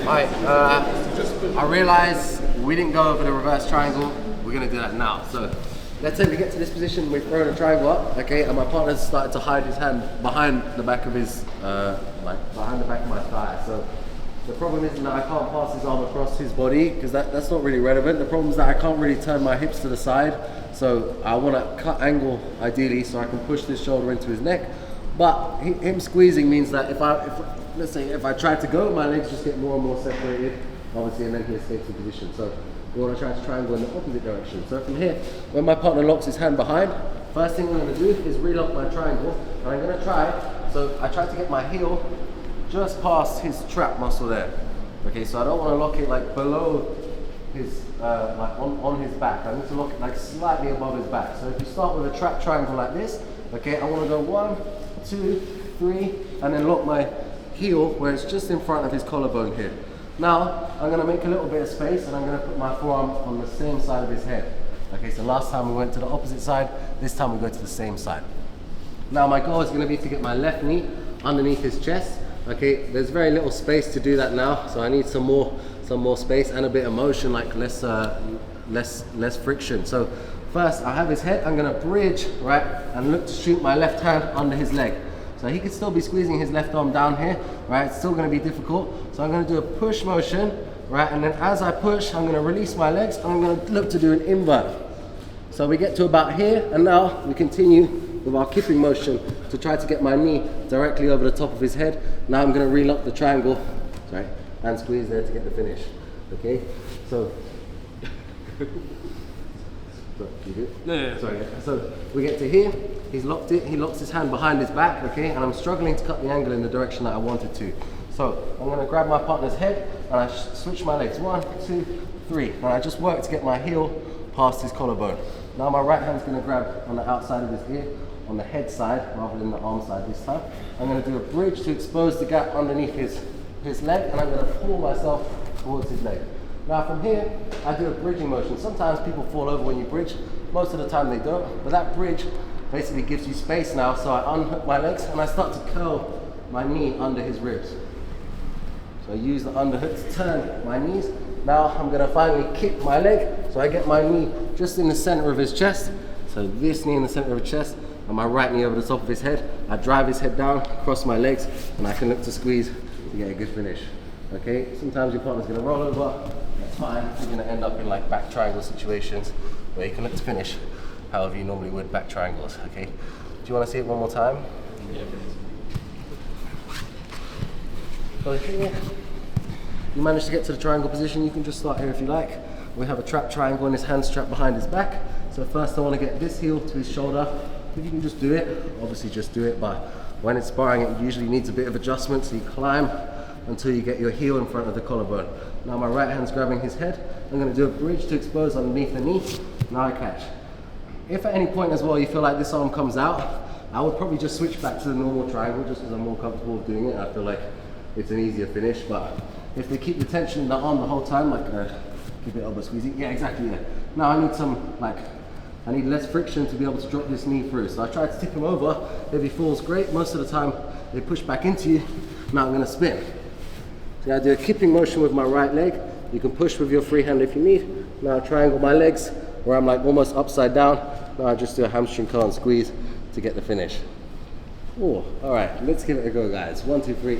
Alright, I realise we didn't go over the reverse triangle. We're going to do that now. So let's say we get to this position, we've thrown a triangle up, okay, and my partner's started to hide his hand behind the back of his, behind the back of my thigh. So the problem isn't that I can't pass his arm across his body, because that's not really relevant. The problem is that I can't really turn my hips to the side. So I want to cut angle ideally so I can push this shoulder into his neck. But him squeezing means that let's say if I try to go, my legs just get more and more separated, obviously, and then he escapes the position. So we want to try to triangle in the opposite direction. So from here, when my partner locks his hand behind, first thing I'm going to do is relock my triangle, and I'm going to try, so I try to get my heel just past his trap muscle there. Okay, so I don't want to lock it like below his, like on his back. I need to lock it like slightly above his back. So if you start with a trap triangle like this, okay, I want to go 1, 2, 3, and then lock my heel where it's just in front of his collarbone here. Now, I'm going to make a little bit of space and I'm going to put my forearm on the same side of his head. Okay, so last time we went to the opposite side, this time we go to the same side. Now my goal is going to be to get my left knee underneath his chest. Okay, there's very little space to do that now, so I need some more space and a bit of motion, like less friction. So first, I have his head, I'm going to bridge, right, and look to shoot my left hand under his leg. So he could still be squeezing his left arm down here, right? It's still going to be difficult. So I'm going to do a push motion, right? And then as I push, I'm going to release my legs and I'm going to look to do an invert. So we get to about here, and now we continue with our kipping motion to try to get my knee directly over the top of his head. Now I'm going to relock the triangle, right, and squeeze there to get the finish. Okay, so. You good? Yeah. Sorry. So we get to here, he's locked it, he locks his hand behind his back, okay, and I'm struggling to cut the angle in the direction that I wanted to. So I'm going to grab my partner's head and I switch my legs, 1, 2, 3, and I just work to get my heel past his collarbone. Now my right hand's going to grab on the outside of his ear, on the head side rather than the arm side this time. I'm going to do a bridge to expose the gap underneath his leg, and I'm going to pull myself towards his leg. Now from here, I do a bridging motion. Sometimes people fall over when you bridge, most of the time they don't, but that bridge basically gives you space now, so I unhook my legs and I start to curl my knee under his ribs. So I use the underhook to turn my knees. Now I'm going to finally kick my leg, so I get my knee just in the center of his chest. So this knee in the center of his chest, and my right knee over the top of his head. I drive his head down, cross my legs, and I can look to squeeze to get a good finish. Okay, sometimes your partner's going to roll over. That's fine. You're going to end up in like back triangle situations where you can look to finish however you normally would back triangles. Okay, do you want to see it one more time? Yeah. So here, you manage to get to the triangle position. You can just start here if you like. We have a trap triangle and his hand's strapped behind his back. So first I want to get this heel to his shoulder. If you can just do it, obviously just do it, but when it's sparring it usually needs a bit of adjustment, so you climb until you get your heel in front of the collarbone. Now my right hand's grabbing his head. I'm going to do a bridge to expose underneath the knee. Now I catch. If at any point as well you feel like this arm comes out, I would probably just switch back to the normal triangle just because I'm more comfortable doing it. I feel like it's an easier finish, but if they keep the tension in the arm the whole time, like keep it elbow squeezing, yeah, exactly, yeah. Now I need some, I need less friction to be able to drop this knee through. So I try to tip him over. If he falls, great. Most of the time they push back into you. Now I'm going to spin. So I do a kipping motion with my right leg. You can push with your free hand if you need. Now I triangle my legs where I'm like almost upside down. Now I just do a hamstring curl and squeeze to get the finish. Oh, all right, let's give it a go, guys. 1, 2, 3.